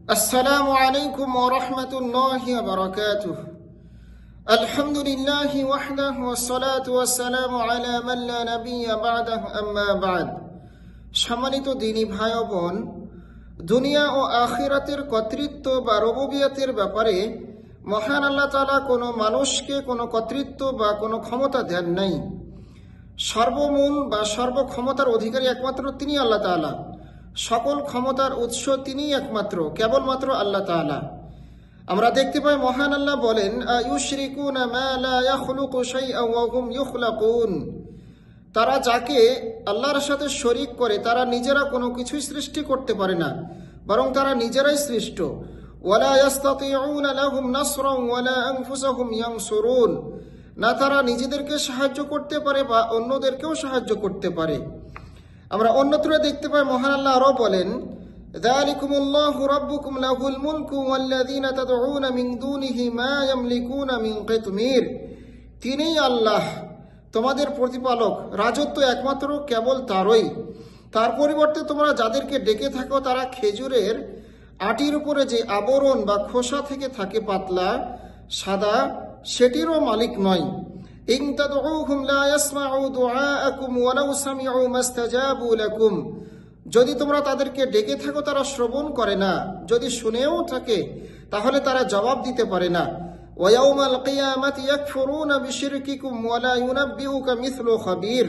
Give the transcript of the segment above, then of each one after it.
السلام عليكم ورحمة الله وبركاته. الحمد لله وحده والصلاة والسلام على من لا نبي بعده أما بعد. সম্মানিত দিনী ভাই ও বোন, দুনিয়া ও আখিরাতের কর্তৃত্ব বা রুবুবিয়তের ব্যাপারে মহান আল্লাহ তাআলা কোনো মানুষকে কোনো কর্তৃত্ব বা কোনো ক্ষমতা দেন নাই। সর্বমূল বা সর্বক্ষমতার অধিকারী একমাত্র তিনি আল্লাহ তাআলা। সকল ক্ষমতার উৎস তিনিই একমাত্র, কেবলমাত্র আল্লাহ তাআলা। আমরা দেখতে পাই মহান আল্লাহ বলেন, আয়ুশরিকুনা মা লা ইয়াখলুকু শাইআন ওয়া হুম ইখলাকুন। তারা যাকে আল্লাহর সাথে শরীক করে তারা নিজেরা কোনো কিছুই সৃষ্টি করতে পারে না, বরং তারা নিজেরাই সৃষ্ট। ওয়ালা ইস্তাতিউনা লাহুম নাসরান ওয়ালা আনফুসাহুম ইয়ানসুরুন। না তারা নিজেদেরকে সাহায্য করতে পারে বা অন্যদেরকেও সাহায্য করতে পারে। আমরা অন্যত্র দেখতে পাই মহান আল্লাহ আরো বলেন, যালিকুমুল্লাহু রাব্বুকুম লাহুল মুলকু ওয়াল্লাযীনা তাদউনা মিন দুনিহি মা ইয়ামলিকুনা মিন কিতমির। তিনিই আল্লাহ, তোমাদের প্রতিপালক। রাজত্ব একমাত্র কেবল তারই। তার পরিবর্তে তোমরা যাদেরকে ডেকে থাকো তারা খেজুরের আটির উপরে যে আবরণ বা খোসা থেকে থাকে পাতলা সাদা, সেটিরও মালিক নয়। ইন তাদউহুম লা ইয়াসমাউ দুআআকুম ওয়ালাউ সামিউ মাস্তাজাবু লাকুম। যদি তোমরা তাদেরকে ডেকে থাকো তারা শ্রবণ করে না, যদি শুনেও থাকে তাহলে তারা জবাব দিতে পারে না। ওয়া ইয়াউমাল কিয়ামাতি ইয়াকফুরুনা বিশিরকিকুম ওয়া লা ইউনাব্বিউকা মিছলু খাবীর।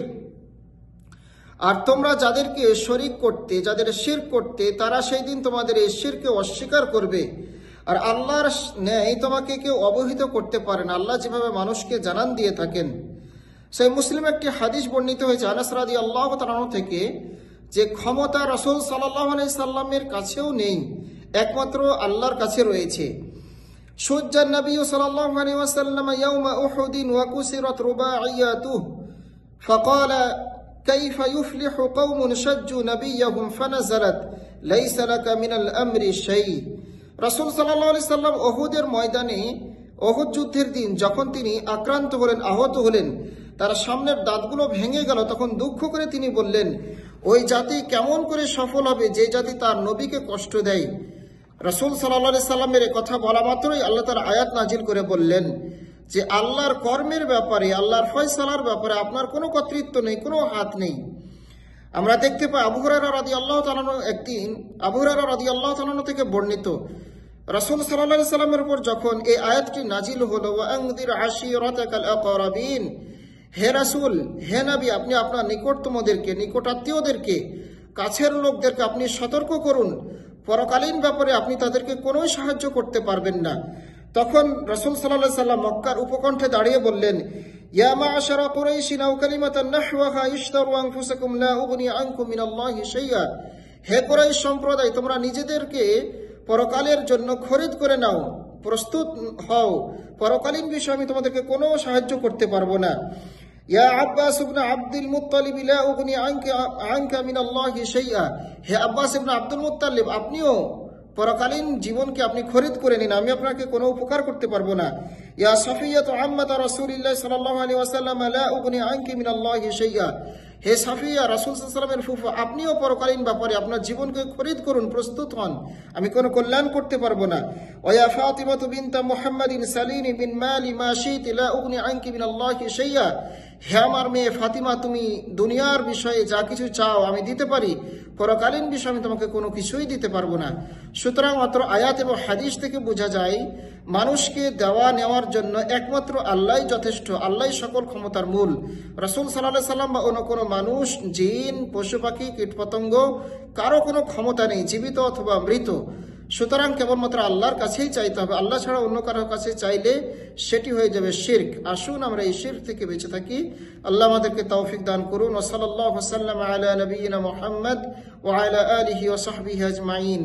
আর তোমরা যাদেরকে শরীক করতে, যাদের শিরক করতে, তারা সেই দিন তোমাদের এই শিরকে অস্বীকার করবে। আর আল্লাহর ন্যায় তোমাকে কেউ অবহিত করতে পারে না, আল্লাহ যেভাবে মানুষকে জানান দিয়ে থাকেন। সেই মুসলিম একটি হাদিস বর্ণিত হয়েছে আনাস রাদিয়াল্লাহু তাআলা থেকে, যে ক্ষমতা রাসূল সাল্লাল্লাহু আলাইহি সাল্লামের কাছেও নেই, একমাত্র আল্লাহর কাছে রয়েছে। সুজ্জান নবী সাল্লাল্লাহু আলাইহি ওয়াসাল্লাম ইয়াউমা উহুদিন ওয়া কুসিরাত রুবাইয়াতুহু ফাকালা কাইফা ইফলিহু কওমুন শাজ্জু নবিয়্যাহুম ফানাযালাত লাইসা লাকা মিনাল আমরি শাই। রাসূল সাল্লাল্লাহু আলাইহি সাল্লাম উহুদের ময়দানে, উহুদ যুদ্ধের দিন যখন তিনি আক্রান্ত হলেন, আহত হলেন, তার সামনের দাঁতগুলো ভেঙে গেল, তখন দুঃখ করে তিনি বললেন, ওই জাতি কেমন করে সফল হবে যে জাতি তার নবীকে কষ্ট দেয়। রাসূল সাল্লাল্লাহু আলাইহি সাল্লামের কথা বলা মাত্রই আল্লাহ তাআলা আয়াত নাজিল করে বললেন যে আল্লাহর কর্মের ব্যাপারে, আল্লাহর ফয়সালার ব্যাপারে আপনার কোনো কর্তৃত্ব নেই, কোনো হাত নেই। আমরা দেখতে পাই আবু হুরায়রা রাদিয়াল্লাহু তাআলা থেকে বর্ণিত, রাসূল সাল্লাল্লাহু আলাইহি সাল্লামের উপর যখন এই আয়াতটি নাজিল হলো, ওয়া আনযির আশীরাতাকাল আকরাবিন, হে রাসূল, হে নবী, আপনি আপনার নিকটতমদেরকে, নিকটাত্মীয়দেরকে, কাছের লোকদেরকে আপনি সতর্ক করুন, পরকালীন ব্যাপারে আপনি তাদেরকে কোনো সাহায্য করতে পারবেন না। তখন রাসূল সাল্লাল্লাহু আলাইহি সাল্লাম মক্কার উপকণ্ঠে দাঁড়িয়ে বললেন, ইয়া মা'শারা কুরাইশিন আও কালিমাতান নাহওয়াহা ইশতারু আনফুসাকুম লা উগনি আনকুম মিনাল্লাহি শাইআ। হে কুরাইশ সম্প্রদায়, তোমরা নিজেদেরকে পরকালের জন্য খরিদ করে নাও, প্রস্তুত হও, পরকালীন বিষয়ে আমি তোমাদেরকে কোনো সাহায্য করতে পারবো না। ইয়া আব্বাস ইবনে আব্দুল মুত্তালিব লা উগনি আনকা মিনাল্লাহি শাইআ। হে আব্বাস ইবনে আব্দুল মুত্তালিব, আপনিও পরকালীন জীবনকে আপনি খরিদ করে নিন, আমি আপনাকে কোনো উপকার করতে পারবো না। ইয়া সাফিয়াতু আম্মাত রাসূলিল্লাহ সাল্লাল্লাহু আলাইহি ওয়াসাল্লাম লা উগনি আনকি মিনাল্লাহি শাইআ। হে সাফিয়া, রাসূল সাল্লাল্লাহু আলাইহি ওয়াসাল্লামের ফুফু, আপনিও পরকালীন ব্যাপারে আপনার জীবনকে খরিদ করুন, প্রস্তুত হন, আমি কোনো কল্যাণ করতে পারবো না। ওয়া ফাতিমাতু বিনতা মুহাম্মাদিন সালিনি বিন মালি মা শিতি লা উগনি আনকি মিনাল্লাহি শাইআ। হে আমার মেয়ে ফাতিমা, তুমি দুনিয়ার বিষয়ে যা কিছু চাও আমি দিতে পারি, পরকালীন বিষয়ে আমি তোমাকে কোনো কিছুই দিতে পারবো না। সুতরাং মাত্র আয়াত এবং হাদিস থেকে বোঝা যায় মানুষকে দেওয়া নেওয়ার জন্য একমাত্র আল্লাহই যথেষ্ট, আল্লাহই সকল ক্ষমতার মূল। রাসূল সাল্লাল্লাহু আলাইহি সাল্লাম বা অন্য কোনো মানুষ, জিন, পশু পাখি, কীটপতঙ্গ, কারো কোনো ক্ষমতা নেই, জীবিত অথবা মৃত। সুতরাং কেবলমাত্র আল্লাহর কাছেই চাইতে হবে, আল্লাহ ছাড়া অন্য কারোর কাছে চাইলে সেটি হয়ে যাবে শিরক। আসুন আমরা এই শিরক থেকে বেঁচে থাকি। আল্লাহ আমাদেরকে তৌফিক দান করুন। ওয়া সাল্লাল্লাহু ওয়া সাল্লামা আলা নবিয়িনা মুহাম্মদ ওয়া আলা আলিহি ওয়া সাহবিহি আজমাইন।